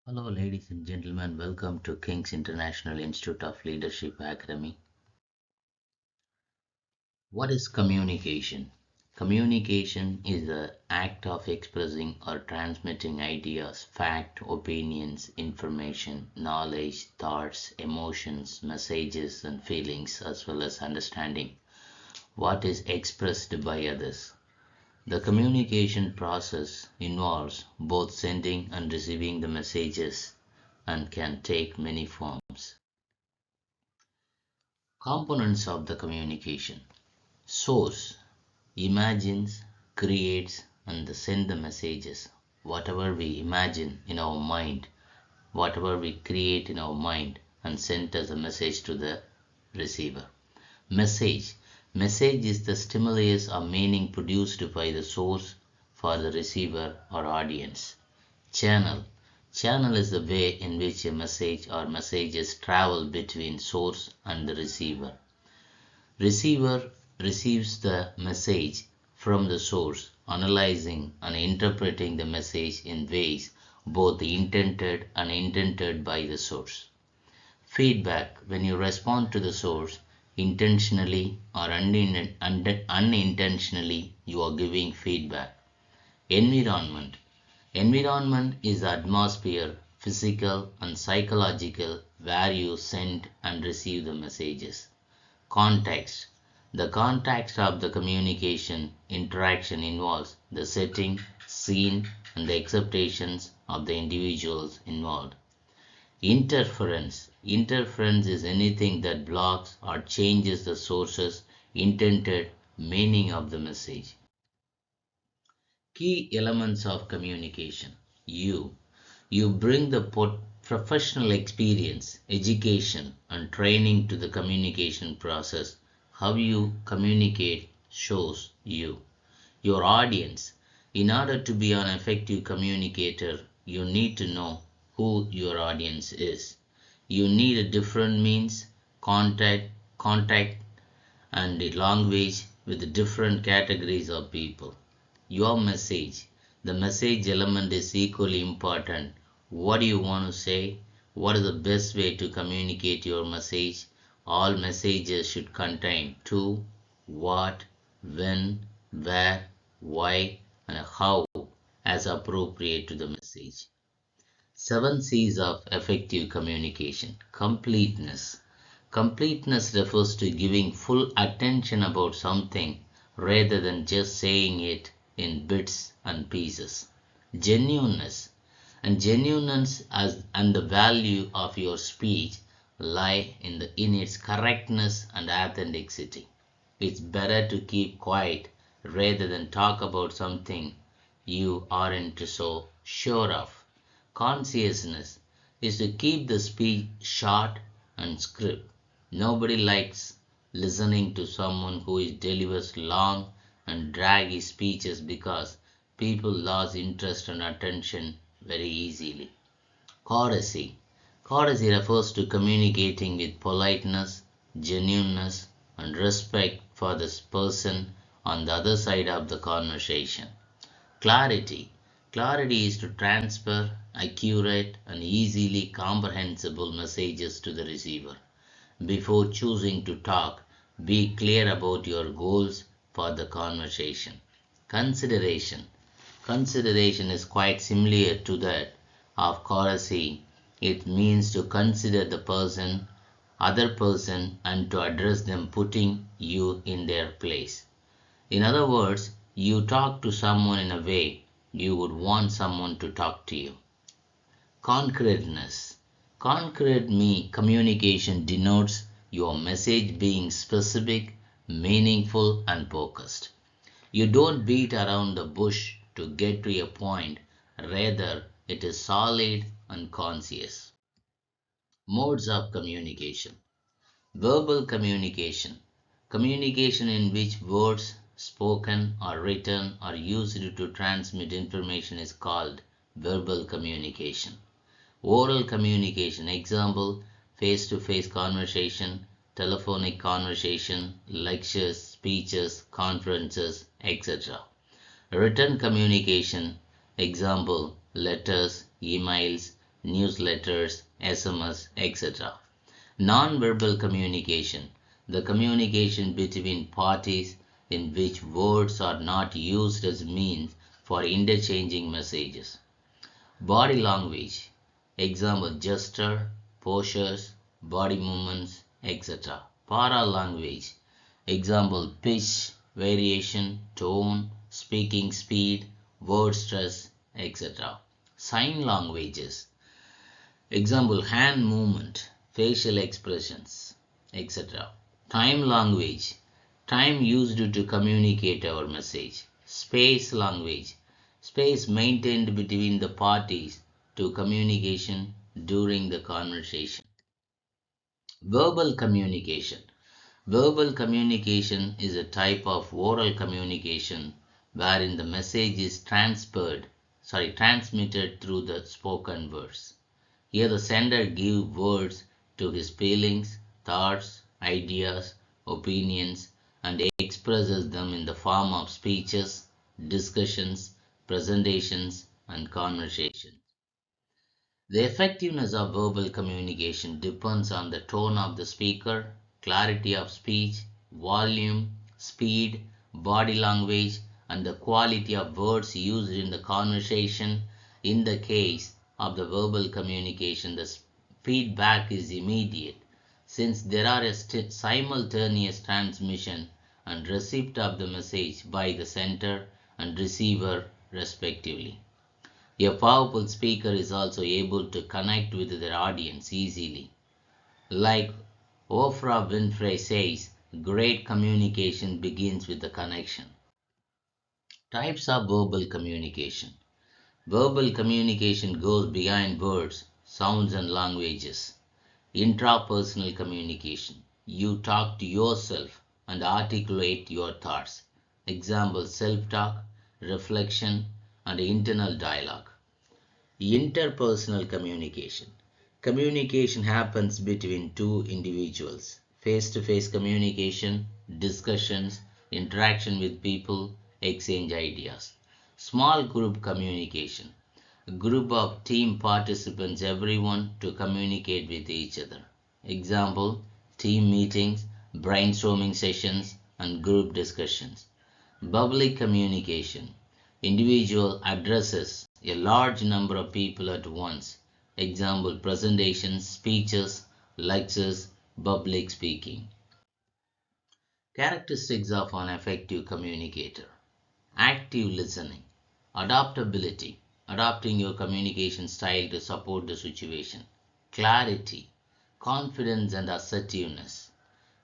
Hello, ladies and gentlemen. Welcome to King's International Institute of Leadership Academy. What is communication? Communication is the act of expressing or transmitting ideas, fact, opinions, information, knowledge, thoughts, emotions, messages, and feelings, as well as understanding what is expressed by others. The communication process involves both sending and receiving the messages and can take many forms. Components of the communication. Source imagines, creates, and send the messages. Whatever we imagine in our mind, whatever we create in our mind, and send as a message to the receiver. Message. Message is the stimulus or meaning produced by the source for the receiver or audience. Channel. Channel is the way in which a message or messages travel between source and the receiver. Receiver receives the message from the source, analyzing and interpreting the message in ways both intended and intended by the source. Feedback. When you respond to the source, intentionally or unintentionally, you are giving feedback. Environment. Environment is the atmosphere, physical and psychological, where you send and receive the messages. Context. The context of the communication interaction involves the setting, scene, and the expectations of the individuals involved. Interference. Interference is anything that blocks or changes the source's intended meaning of the message. Key elements of communication. You bring the professional experience, education, and training to the communication process. How you communicate shows you. Your audience. In order to be an effective communicator, you need to know who your audience is. You need a different means, contact, and a language with different categories of people. Your message. The message element is equally important. What do you want to say? What is the best way to communicate your message? All messages should contain to, what, when, where, why, and how as appropriate to the message. 7 C's of effective communication. Completeness. Completeness refers to giving full attention about something rather than just saying it in bits and pieces. Genuineness. And genuineness and the value of your speech lie in its correctness and authenticity. It's better to keep quiet rather than talk about something you aren't so sure of. Consciousness is to keep the speech short and crisp. Nobody likes listening to someone who delivers long and draggy speeches because people lose interest and attention very easily. Courtesy. Courtesy refers to communicating with politeness, genuineness, and respect for this person on the other side of the conversation. Clarity. Clarity is to transfer accurate and easily comprehensible messages to the receiver. Before choosing to talk, be clear about your goals for the conversation. Consideration. Consideration is quite similar to that of courtesy. It means to consider the other person, and to address them putting you in their place. In other words, you talk to someone in a way you would want someone to talk to you. Concreteness. Concrete communication denotes your message being specific, meaningful, and focused. You don't beat around the bush to get to a point, rather, it is solid and conscious. Modes of communication. Verbal communication. Communication in which words, spoken or written, are used to transmit information is called verbal communication. Oral communication. Example, face-to-face conversation, telephonic conversation, lectures, speeches, conferences, etc. Written communication. Example, letters, emails, newsletters, SMS, etc. Non-verbal communication, the communication between parties in which words are not used as means for interchanging messages. Body language, example gesture, postures, body movements, etc. Para-language, example pitch, variation, tone, speaking speed, word stress, etc. Sign languages, example hand movement, facial expressions, etc. Time language, time used to communicate our message. Space language, space maintained between the parties to communication during the conversation. Verbal communication. Verbal communication is a type of oral communication wherein the message is transmitted through the spoken words. Here the sender gives words to his feelings, thoughts, ideas, opinions, and expresses them in the form of speeches, discussions, presentations, and conversations. The effectiveness of verbal communication depends on the tone of the speaker, clarity of speech, volume, speed, body language, and the quality of words used in the conversation. In the case of the verbal communication, the feedback is immediate since there are a simultaneous transmission and receipt of the message by the sender and receiver respectively. A powerful speaker is also able to connect with their audience easily. Like Oprah Winfrey says, great communication begins with the connection. Types of verbal communication. Verbal communication goes beyond words, sounds, and languages. Intrapersonal communication. You talk to yourself and articulate your thoughts. Example self talk, reflection, and internal dialogue. Interpersonal communication. Communication happens between two individuals. Face-to-face communication, discussions, interaction with people, exchange ideas. Small group communication. A group of team participants, everyone to communicate with each other. Example, team meetings, brainstorming sessions, and group discussions. Public communication. Individual addresses a large number of people at once. Example, presentations, speeches, lectures, public speaking. Characteristics of an effective communicator. Active listening. Adaptability. Adapting your communication style to support the situation. Clarity. Confidence and assertiveness.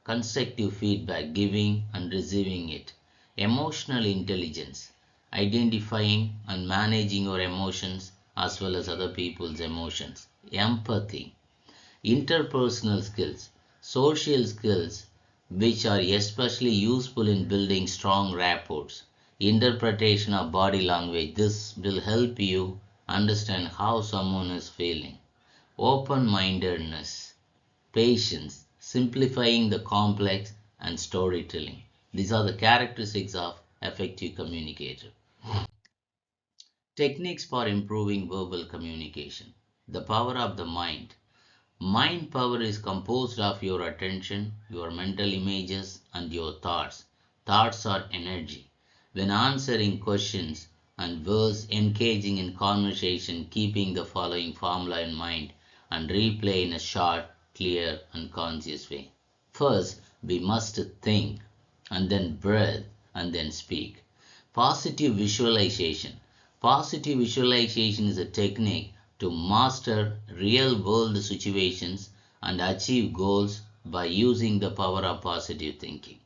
Constructive feedback, giving and receiving it. Emotional intelligence, identifying and managing your emotions as well as other people's emotions. Empathy, interpersonal skills, social skills which are especially useful in building strong rapports. Interpretation of body language, this will help you understand how someone is feeling. Open-mindedness, patience, simplifying the complex, and storytelling. These are the characteristics of effective communicator. Techniques for improving verbal communication. The power of the mind. Mind power is composed of your attention, your mental images, and your thoughts. Thoughts are energy. When answering questions and words, engaging in conversation, keeping the following formula in mind and replay in a short, clear, and conscious way. First, we must think, and then breathe, and then speak. Positive visualization. Positive visualization is a technique to master real world situations and achieve goals by using the power of positive thinking.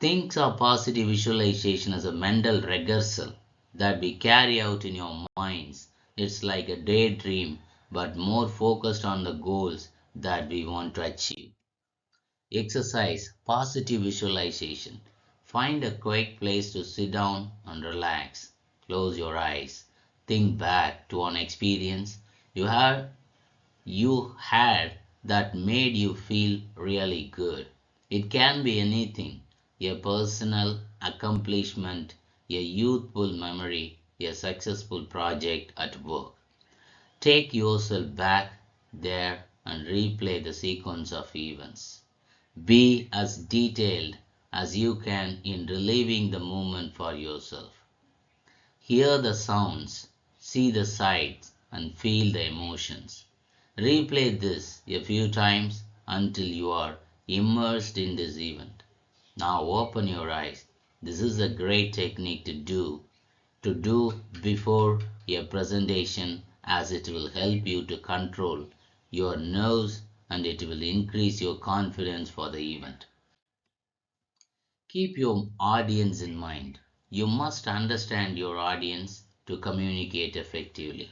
Think of positive visualization as a mental rehearsal that we carry out in your minds. It's like a daydream, but more focused on the goals that we want to achieve. Exercise positive visualization. Find a quiet place to sit down and relax. Close your eyes. Think back to an experience you had that made you feel really good. It can be anything, a personal accomplishment, a youthful memory, a successful project at work. Take yourself back there and replay the sequence of events. Be as detailed as you can in reliving the moment for yourself. Hear the sounds, see the sights, and feel the emotions. Replay this a few times until you are immersed in this event. Now open your eyes. This is a great technique to do before a presentation, as it will help you to control your nerves and it will increase your confidence for the event. Keep your audience in mind. You must understand your audience to communicate effectively.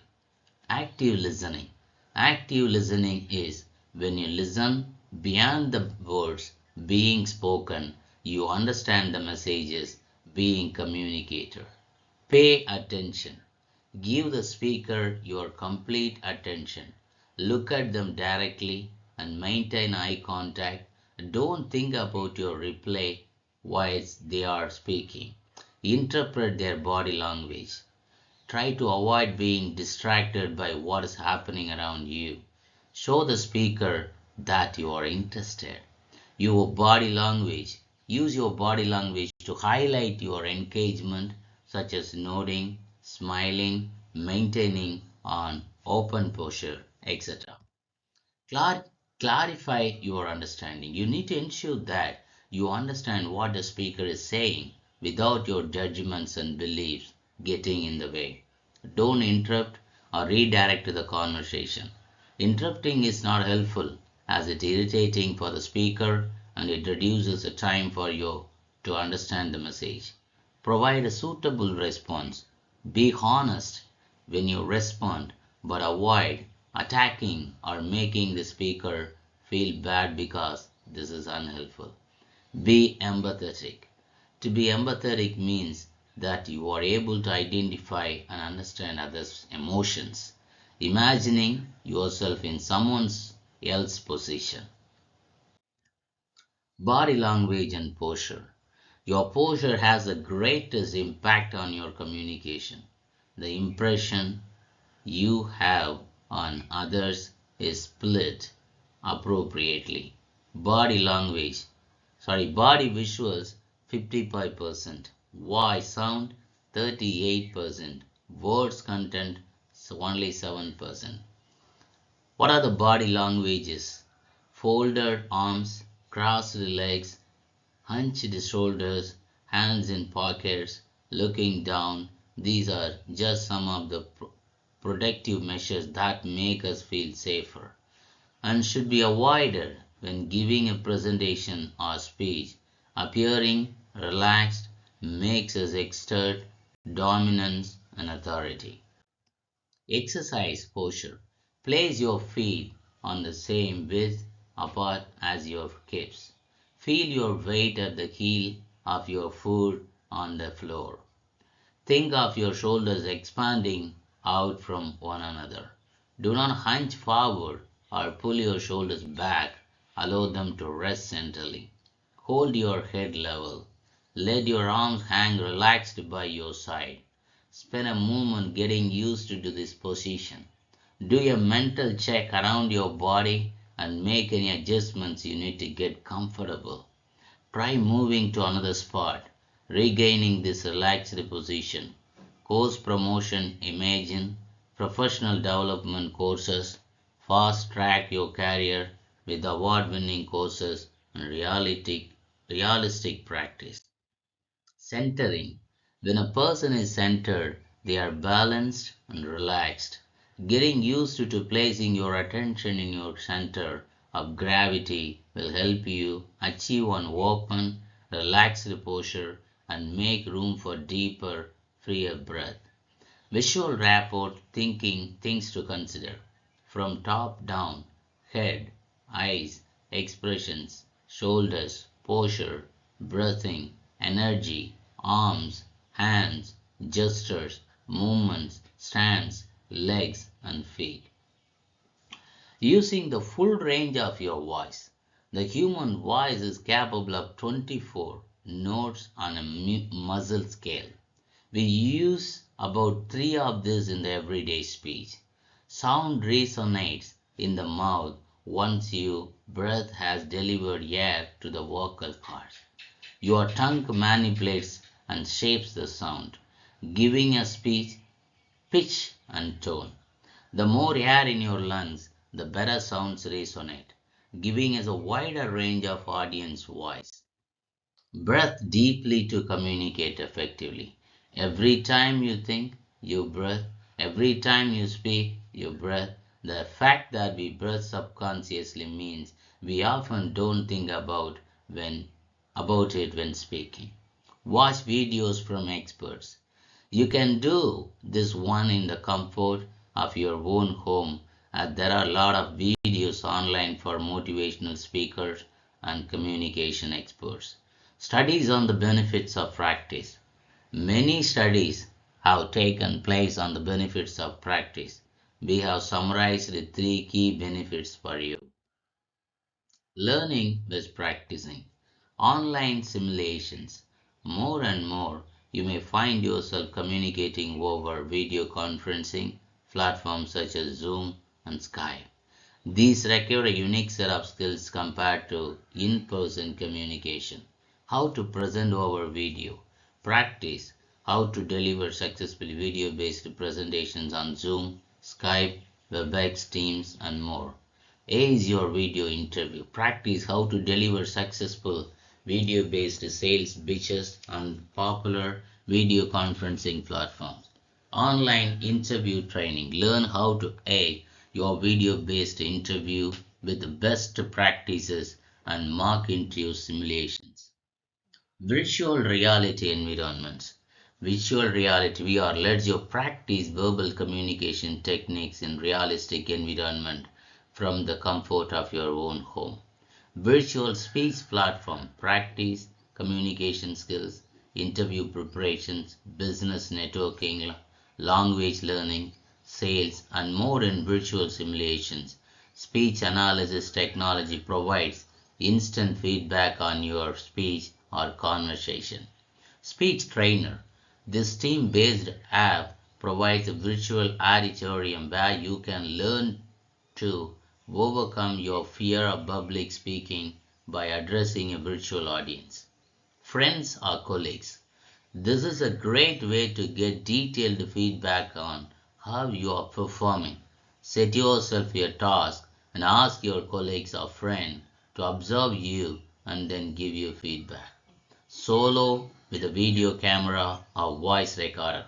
Active listening. Active listening is when you listen beyond the words being spoken, you understand the messages being communicated. Pay attention. Give the speaker your complete attention. Look at them directly and maintain eye contact. Don't think about your reply whilst they are speaking. Interpret their body language. Try to avoid being distracted by what is happening around you. Show the speaker that you are interested. Your body language. Use your body language to highlight your engagement, such as nodding, smiling, maintaining an open posture, etc. Clar- Clarify your understanding. You need to ensure that you understand what the speaker is saying without your judgments and beliefs getting in the way. Don't interrupt or redirect the conversation. Interrupting is not helpful as it irritating for the speaker and it reduces the time for you to understand the message. Provide a suitable response. Be honest when you respond, but avoid attacking or making the speaker feel bad because this is unhelpful. Be empathetic. To be empathetic means that you are able to identify and understand others' emotions, imagining yourself in someone else's position. Body language and posture. Your posture has the greatest impact on your communication. The impression you have on others is split appropriately. Body language, body visuals 55%, voice sound 38%, words content only 7%. What are the body languages? Folded arms, crossed legs, hunched shoulders, hands in pockets, looking down. These are just some of the protective measures that make us feel safer and should be avoided when giving a presentation or speech. Appearing relaxed makes us exert dominance and authority. Exercise posture. Place your feet on the same width apart as your hips. Feel your weight at the heel of your foot on the floor. Think of your shoulders expanding out from one another. Do not hunch forward or pull your shoulders back. Allow them to rest centrally. Hold your head level. Let your arms hang relaxed by your side. Spend a moment getting used to this position. Do a mental check around your body and make any adjustments you need to get comfortable. Try moving to another spot, regaining this relaxed position. Course promotion. Imagine professional development courses, fast track your career with award-winning courses and realistic practice. Centering. When a person is centered, they are balanced and relaxed. Getting used to placing your attention in your center of gravity will help you achieve an open, relaxed posture and make room for deeper, freer breath. Visual rapport thinking things to consider. From top down, head, eyes, expressions, shoulders, posture, breathing, energy, arms, hands, gestures, movements, stance, legs, and feet. Using the full range of your voice. The human voice is capable of 24 notes on a muscle scale. We use about 3 of these in the everyday speech. Sound resonates in the mouth once your breath has delivered air to the vocal cords. Your tongue manipulates and shapes the sound, giving a speech pitch and tone. The more air in your lungs, the better sounds resonate, giving us a wider range of audience voice. Breathe deeply to communicate effectively. Every time you think, you breathe. Every time you speak, you breathe. The fact that we breathe subconsciously means we often don't think about it when speaking. Watch videos from experts. You can do this one in the comfort of your own home, as there are a lot of videos online for motivational speakers and communication experts. Studies on the benefits of practice. Many studies have taken place on the benefits of practice. We have summarized the three key benefits for you. Learning with practicing. Online simulations. More and more, you may find yourself communicating over video conferencing platforms such as Zoom and Skype. These require a unique set of skills compared to in-person communication. How to present over video. Practice how to deliver successful video-based presentations on Zoom, Skype, WebEx, Teams, and more. Ace your video interview. Practice how to deliver successful video-based sales pitches on popular video conferencing platforms. Online interview training. Learn how to aid your video-based interview with the best practices and mock interview simulations. Virtual reality environments. Virtual reality VR lets you practice verbal communication techniques in realistic environment from the comfort of your own home. Virtual speech platform. Practice communication skills, interview preparations, business networking, language learning, sales, and more in virtual simulations. Speech analysis technology provides instant feedback on your speech or conversation. Speech Trainer. This team-based app provides a virtual auditorium where you can learn to overcome your fear of public speaking by addressing a virtual audience. Friends or colleagues. This is a great way to get detailed feedback on how you are performing. Set yourself a task and ask your colleagues or friend to observe you and then give you feedback. Solo with a video camera or voice recorder.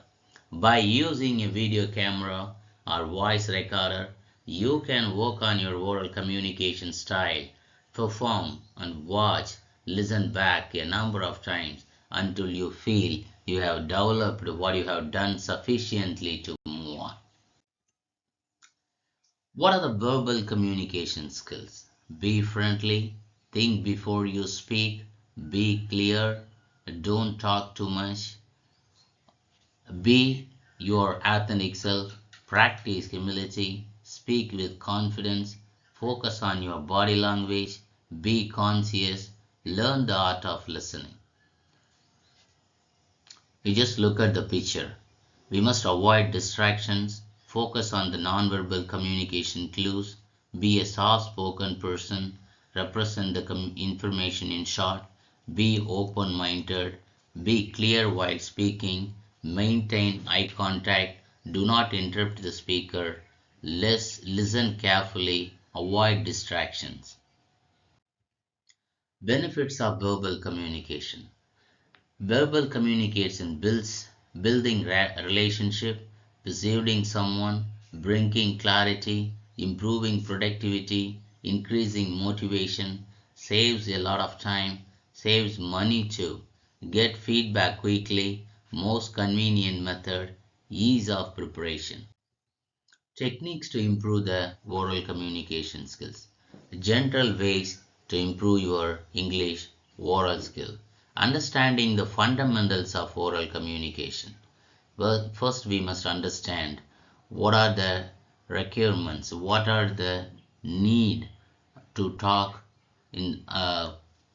By using a video camera or voice recorder, you can work on your oral communication style, perform and watch, listen back a number of times until you feel you have developed what you have done sufficiently to move on. What are the verbal communication skills? Be friendly, think before you speak, be clear, don't talk too much, be your authentic self, practice humility, speak with confidence, focus on your body language, be conscious, learn the art of listening. We just look at the picture. We must avoid distractions, focus on the nonverbal communication clues, be a soft-spoken person, represent the information in short, be open-minded, be clear while speaking, maintain eye contact, do not interrupt the speaker, listen carefully, avoid distractions. Benefits of verbal communication. Verbal communication building relationship, persuading someone, bringing clarity, improving productivity, increasing motivation, saves a lot of time, saves money too, get feedback quickly, most convenient method, ease of preparation. Techniques to improve the oral communication skills. Gentle ways to improve your English oral skill. Understanding the fundamentals of oral communication. Well, first we must understand what are the requirements, what are the need to talk in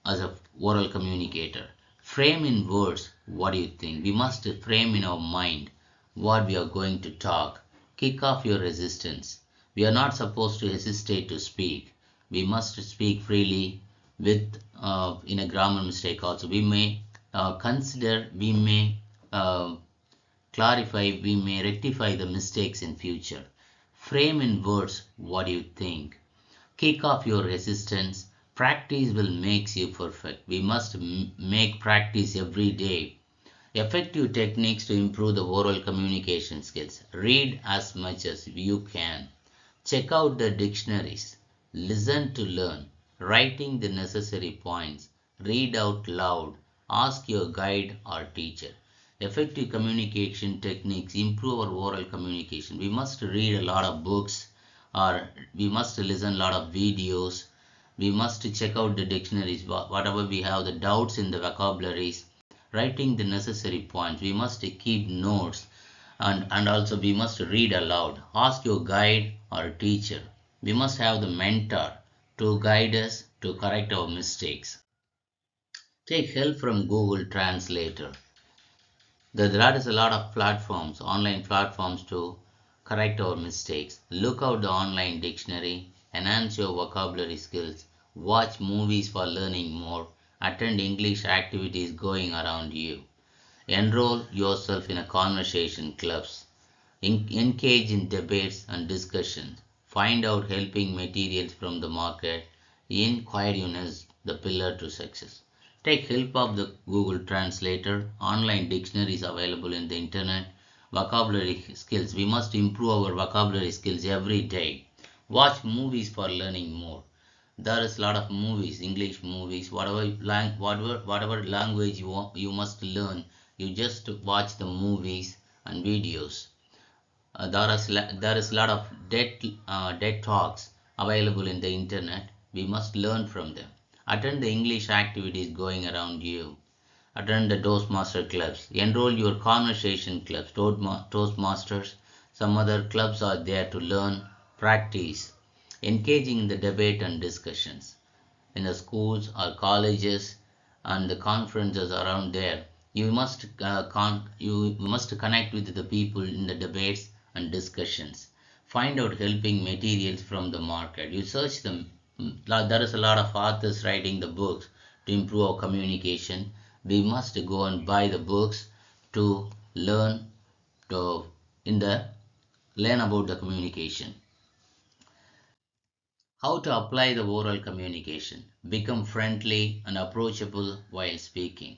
as a oral communicator. Frame in words what do you think. We must frame in our mind what we are going to talk. Kick off your resistance. We are not supposed to hesitate to speak. We must speak freely with in a grammar mistake also. We may consider, we may uh, clarify, we may rectify the mistakes in future. Frame in words what you think. Kick off your resistance. Practice will make you perfect. We must make practice every day. Effective techniques to improve the oral communication skills. Read as much as you can. Check out the dictionaries. Listen to learn. Writing the necessary points. Read out loud. Ask your guide or teacher. Effective communication techniques improve our oral communication. We must read a lot of books, or we must listen a lot of videos. We must check out the dictionaries, whatever we have the doubts in the vocabularies, writing the necessary points. We must keep notes, and also we must read aloud. Ask your guide or teacher. We must have the mentor to guide us to correct our mistakes. Take help from Google Translator. There is a lot of platforms, online platforms to correct our mistakes. Look out the online dictionary, enhance your vocabulary skills, watch movies for learning more, attend English activities going around you. Enroll yourself in a conversation clubs. Engage in debates and discussions. Find out helping materials from the market. Inquiriness, the pillar to success. Take help of the Google Translator. Online dictionaries available in the internet. Vocabulary skills. We must improve our vocabulary skills every day. Watch movies for learning more. There is a lot of movies, English movies, whatever language you must learn. You just watch the movies and videos. There is a lot of dead talks available in the internet. We must learn from them. Attend the English activities going around you. Attend the Toastmaster clubs. Enroll your conversation clubs, Toastmasters. Some other clubs are there to learn, practice, engaging in the debate and discussions in the schools or colleges and the conferences around there. You must connect with the people in the debates and discussions. Find out helping materials from the market. You search them. There is a lot of authors writing the books to improve our communication. We must go and buy the books to learn to in the learn about the communication. How to apply the oral communication. Become friendly and approachable while speaking.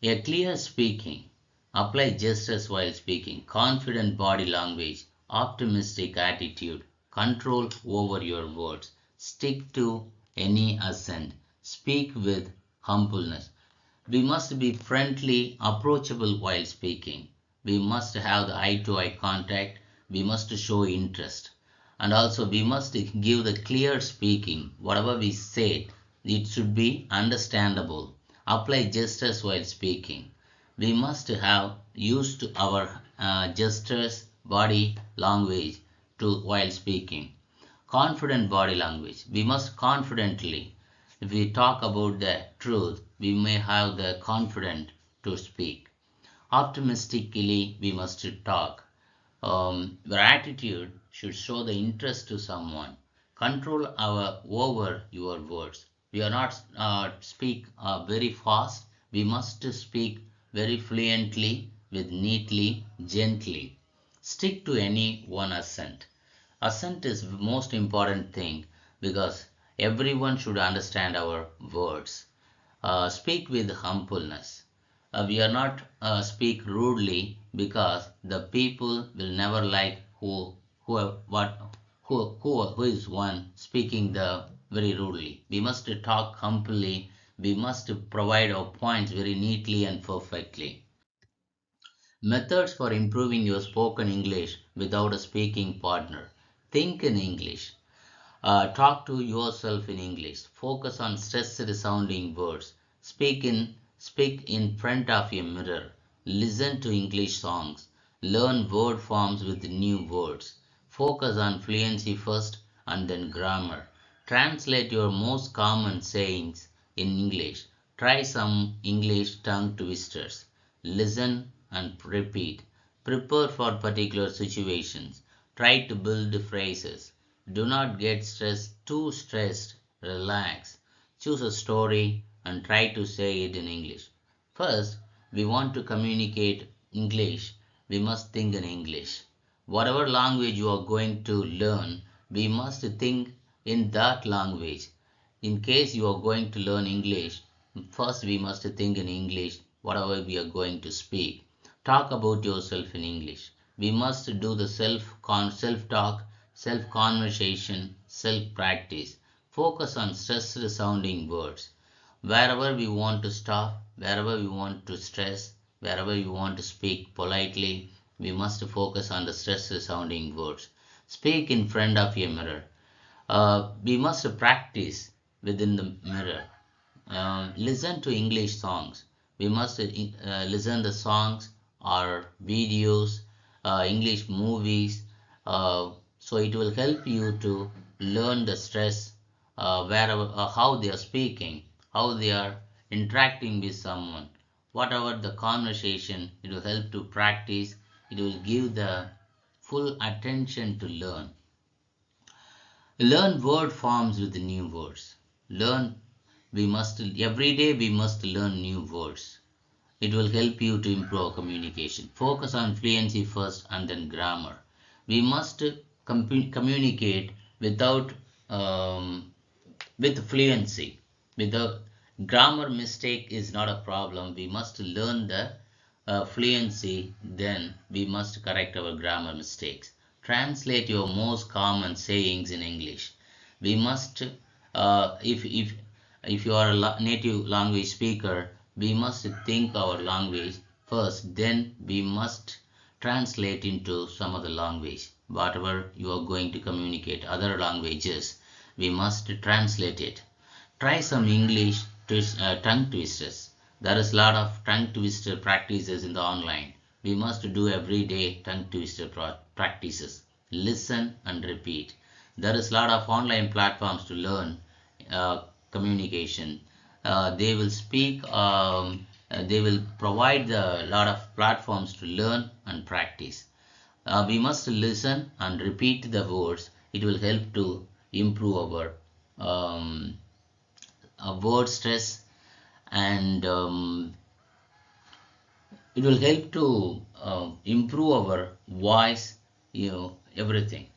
A clear speaking. Apply gestures while speaking. Confident body language. Optimistic attitude. Control over your words. Stick to any accent. Speak with humbleness. We must be friendly, approachable while speaking. We must have the eye to eye contact. We must show interest. And also we must give the clear speaking. Whatever we say, it should be understandable. Apply gestures while speaking. We must have used our gestures, body language to while speaking. Confident body language. We must confidently. If we talk about the truth, we may have the confidence to speak. Optimistically, we must talk. Your attitude should show the interest to someone. Control over your words. We are not speak very fast. We must speak very fluently, with neatly, gently. Stick to any one accent. Accent is the most important thing because everyone should understand our words. Speak with humbleness. We are not speak rudely because the people will never like who what who is one speaking the very rudely. We must talk humbly. We must provide our points very neatly and perfectly. Methods for improving your spoken English without a speaking partner. Think in English. Talk to yourself in English. Focus on stressed sounding words. Speak in front of a mirror. Listen to English songs. Learn word forms with new words. Focus on fluency first and then grammar. Translate your most common sayings in English. Try some English tongue twisters. Listen and repeat. Prepare for particular situations. Try to build phrases. Do not get too stressed. Relax. Choose a story and try to say it in English. First, we want to communicate English. We must think in English. Whatever language you are going to learn, we must think in that language. In case you are going to learn English, first we must think in English whatever we are going to speak. Talk about yourself in English. We must do the self-talk, self-conversation, self-practice. Focus on stressed sounding words. Wherever we want to stop, wherever we want to stress, wherever we want to speak politely, we must focus on the stressed sounding words. Speak in front of a mirror. We must practice within the mirror. Listen to English songs. We must listen the songs or videos, English movies. So it will help you to learn the stress, wherever, how they are speaking, how they are interacting with someone. Whatever the conversation, it will help to practice. It will give the full attention to learn. Learn word forms with new words. Learn, we must, every day we must learn new words. It will help you to improve communication. Focus on fluency first and then grammar. We must communicate without with fluency. Without grammar mistake is not a problem. We must learn the fluency, then we must correct our grammar mistakes. Translate your most common sayings in English. We must, if you are a native language speaker, we must think our language first, then we must translate into some other language. Whatever you are going to communicate, other languages, we must translate it. Try some English tongue twisters. There is a lot of tongue twister practices in the online. We must do every day tongue twister practices. Listen and repeat. There is a lot of online platforms to learn communication. They will speak, they will provide a lot of platforms to learn and practice. We must listen and repeat the words. It will help to improve our word stress, and it will help to improve our voice, everything.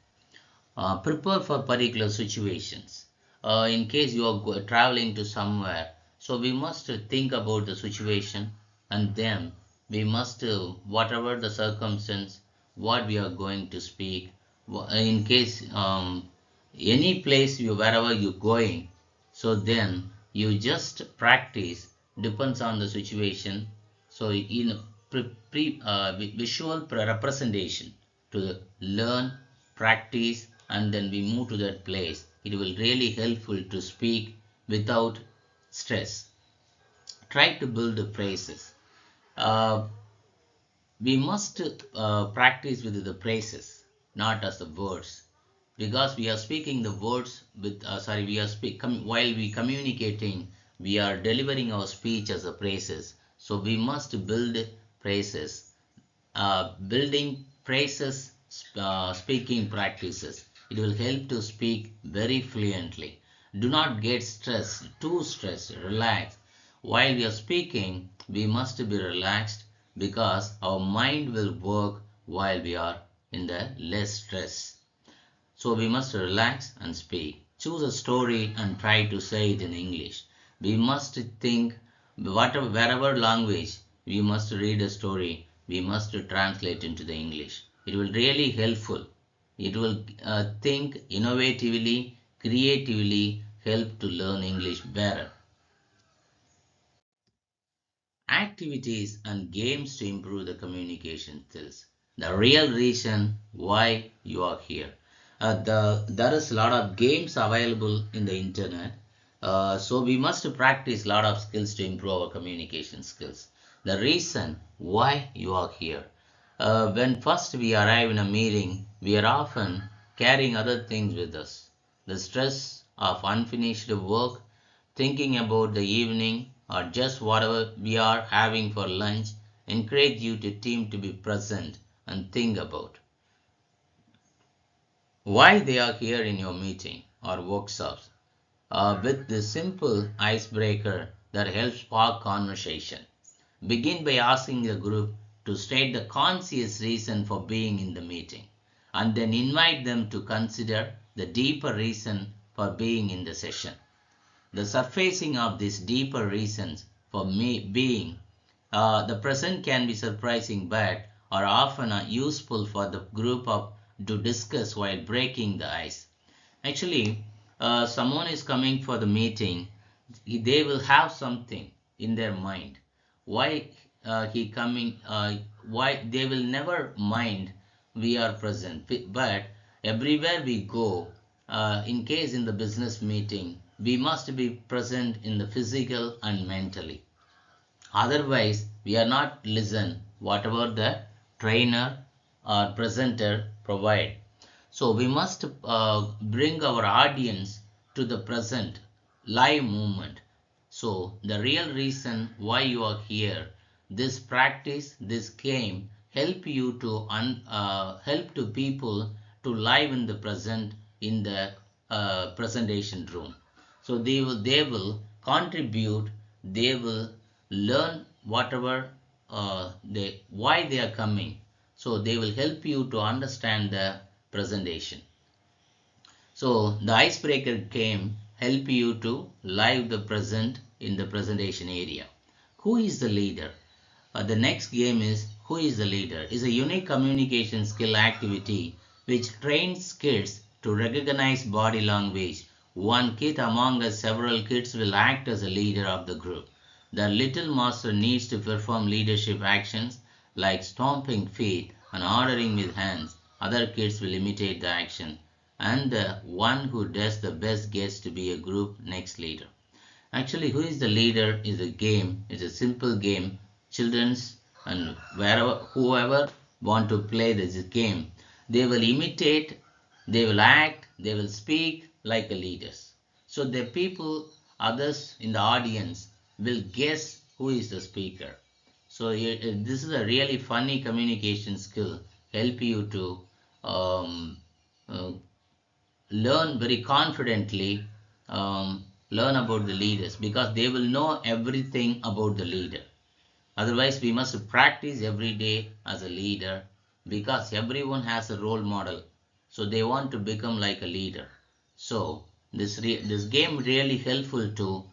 Prepare for particular situations. In case you are traveling to somewhere, so we must think about the situation, and then we must, whatever the circumstance, what we are going to speak. In case any place wherever you're going, so then you just practice, depends on the situation. So in visual representation to learn, practice, and then we move to that place. It will really helpful to speak without stress. Try to build the phrases. Uh, we must practice with the phrases, not as the words, because we are speaking the words with we are while we communicating, we are delivering our speech as a phrases. So we must build phrases. Building phrases, speaking practices, it will help to speak very fluently. Do not get too stressed. Relax. While we are speaking, we must be relaxed, because our mind will work while we are in the less stress. So we must relax and speak. Choose a story and try to say it in English. We must think, wherever language, we must read a story, we must translate into the English. It will really helpful. It will think innovatively, creatively, help to learn English better. Activities and games to improve the communication skills. The real reason why you are here. There is a lot of games available in the internet. So we must practice a lot of skills to improve our communication skills. The reason why you are here. When first we arrive in a meeting, we are often carrying other things with us. The stress of unfinished work, thinking about the evening, or just whatever we are having for lunch, encourage you to team to be present and think about. why they are here in your meeting or workshops, with this simple icebreaker that helps spark conversation. Begin by asking the group to state the conscious reason for being in the meeting, and then invite them to consider the deeper reason for being in the session. The surfacing of these deeper reasons for me being the present can be surprising but are often useful for the group of to discuss while breaking the ice. Actually, someone is coming for the meeting, they will have something in their mind. Why he coming? Why they will never mind we are present, but everywhere we go, in case in the business meeting, we must be present in the physical and mentally. Otherwise, we are not listen whatever the trainer or presenter provide. So we must bring our audience to the present live moment. So the real reason why you are here, this practice, this game help you to help to people to live in the present in the presentation room. So they will contribute, they will learn whatever they why they are coming. So they will help you to understand the presentation. So the icebreaker game help you to live the present in the presentation area. Who is the leader? The next game is Who is the Leader? Is a unique communication skill activity which trains kids to recognize body language. One kid among the several kids will act as a leader of the group. The little master needs to perform leadership actions like stomping feet and ordering with hands. Other kids will imitate the action, and the one who does the best gets to be a group next leader. Actually, Who is the Leader is a game, it's a simple game. Children's and wherever whoever want to play this game, they will imitate, they will act, they will speak like a leaders. So the people, others in the audience will guess who is the speaker. So this is a really funny communication skill, help you to um, uh, learn very confidently, learn about the leaders because they will know everything about the leader. Otherwise, we must practice every day as a leader because everyone has a role model. So they want to become like a leader. So this game really helpful to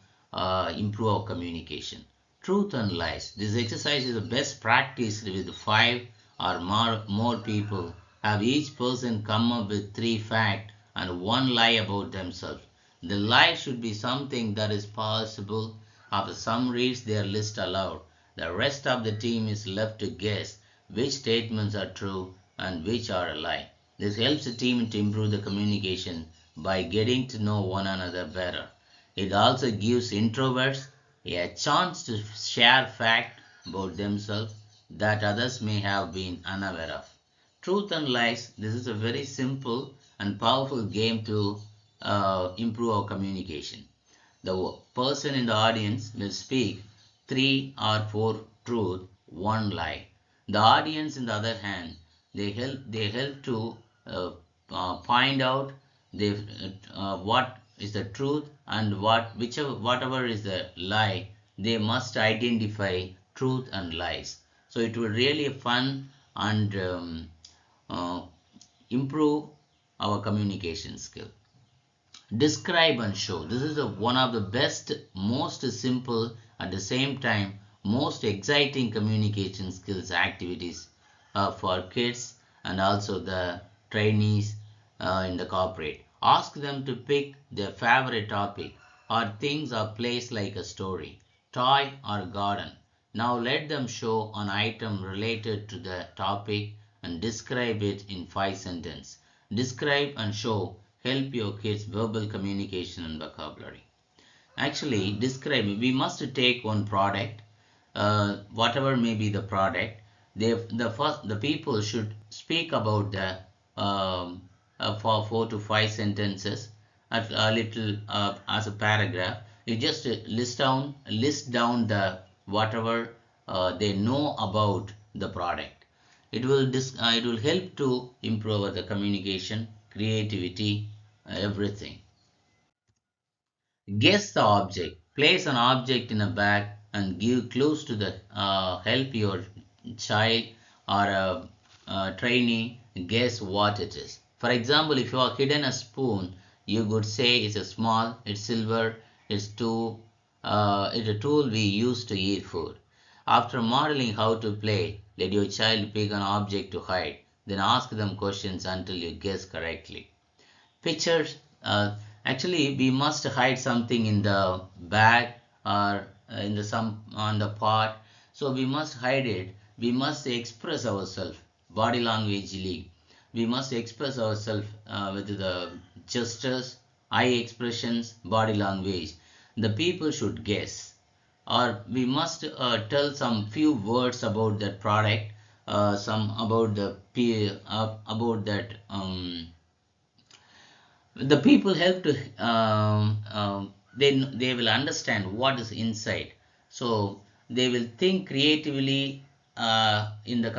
improve our communication. Truth and lies. This exercise is the best practice with five or more people. Have each person come up with three facts and one lie about themselves. The lie should be something that is possible. After some reads their list aloud, the rest of the team is left to guess which statements are true and which are a lie. This helps the team to improve the communication by getting to know one another better. It also gives introverts a chance to share facts about themselves that others may have been unaware of. Truth and lies. This is a very simple and powerful game to improve our communication. The person in the audience will speak three or four truth, one lie. The audience, on the other hand, they help to find out they, what is the truth and whatever is the lie. They must identify truth and lies. So it will really fun and uh, improve our communication skill. Describe and show. This is one of the best, most simple, at the same time, most exciting communication skills activities for kids and also the trainees in the corporate. Ask them to pick their favorite topic or things or place like a story, toy or garden. Now let them show an item related to the topic and describe it in 5 sentences. Describe and show help your kids verbal communication and vocabulary. Actually, describe, we must take one product, whatever may be the product. The people should speak about the for 4 to 5 sentences at a little as a paragraph. You just list down the whatever they know about the product. It will help to improve the communication creativity, everything. Guess the object. Place an object in a bag and give clues to the help your child or a trainee guess what it is. For example, if you are hidden a spoon, you could say it's a small, it's silver, it's a tool we use to eat food. After modeling how to play, let your child pick an object to hide. Then ask them questions until you guess correctly. Pictures. Actually, we must hide something in the bag or in the some on the pot. So we must hide it. We must express ourselves. Body languagely, we must express ourselves with the gestures, eye expressions, body language. The people should guess, or we must tell some few words about that product, some about about that. The people help to they will understand what is inside, so they will think creatively in the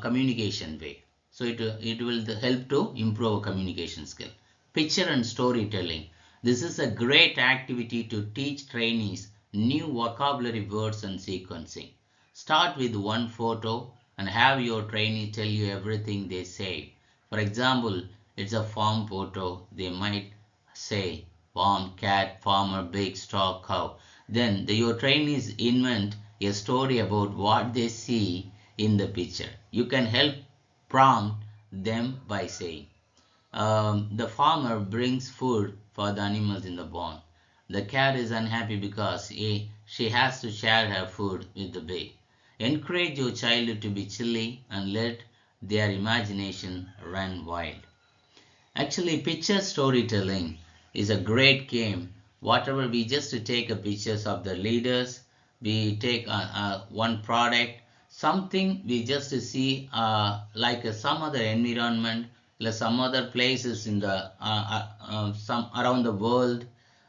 communication way, so it will help to improve communication skill. Picture and storytelling. This is a great activity to teach trainees new vocabulary words and sequencing. Start with one photo and have your trainee tell you everything they say. For example, it's a farm photo. They might say farm, cat, farmer, big, straw, cow. Then your trainees invent a story about what they see in the picture. You can help prompt them by saying, the farmer brings food for the animals in the barn. The cat is unhappy because she has to share her food with the pig. Encourage your child to be chilly and let their imagination run wild. Actually, picture storytelling is a great game. Whatever, we just take a pictures of the leaders, we take one product, something we just see like some other environment, like some other places in the some around the world.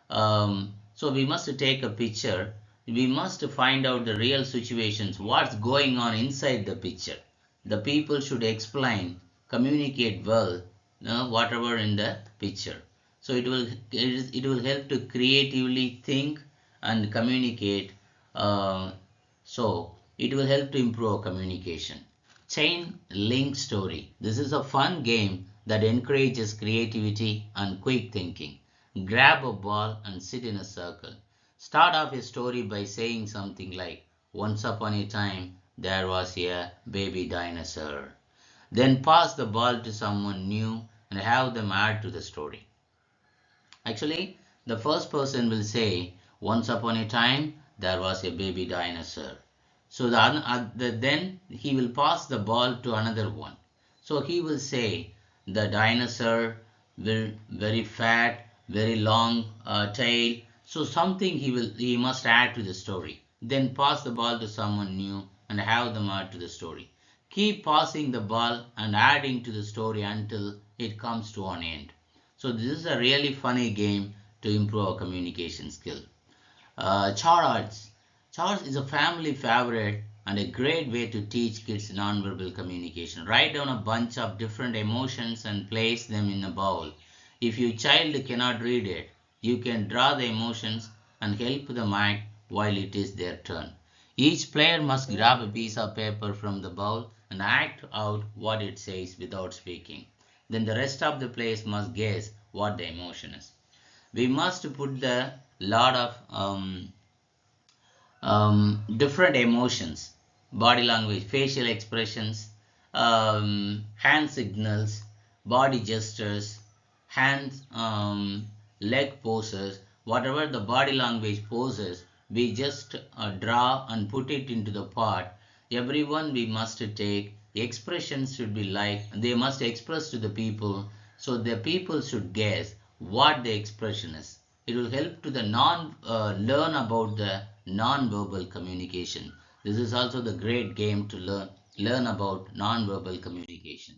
So we must take a picture. We must find out the real situations, what's going on inside the picture. The people should explain, communicate well, whatever in the picture. So it will help to creatively think and communicate. So it will help to improve communication. Chain link story. This is a fun game that encourages creativity and quick thinking. Grab a ball and sit in a circle. Start off a story by saying something like, once upon a time there was a baby dinosaur. Then pass the ball to someone new and have them add to the story. Actually, the first person will say, once upon a time there was a baby dinosaur. So then he will pass the ball to another one. So he will say, the dinosaur will very fat, very long tail. So something he must add to the story. Then pass the ball to someone new and have them add to the story. Keep passing the ball and adding to the story until it comes to an end. So this is a really funny game to improve our communication skill. Charades. Charades is a family favorite and a great way to teach kids nonverbal communication. Write down a bunch of different emotions and place them in a bowl. If your child cannot read it, you can draw the emotions and help them act while it is their turn. Each player must grab a piece of paper from the bowl and act out what it says without speaking. Then the rest of the players must guess what the emotion is. We must put the lot of different emotions, body language, facial expressions, hand signals, body gestures, hands, leg poses, whatever the body language poses, we just draw and put it into the pot. Everyone we must take, the expressions should be like, they must express to the people, so the people should guess what the expression is. It will help to the learn about the non-verbal communication. This is also the great game to learn about non-verbal communication.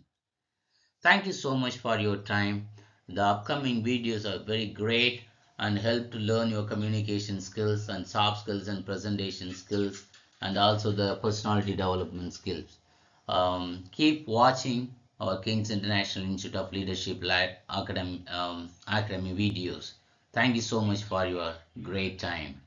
Thank you so much for your time. The upcoming videos are very great and help to learn your communication skills and soft skills and presentation skills and also the personality development skills. Keep watching our King's International Institute of Leadership Academy videos. Thank you so much for your great time.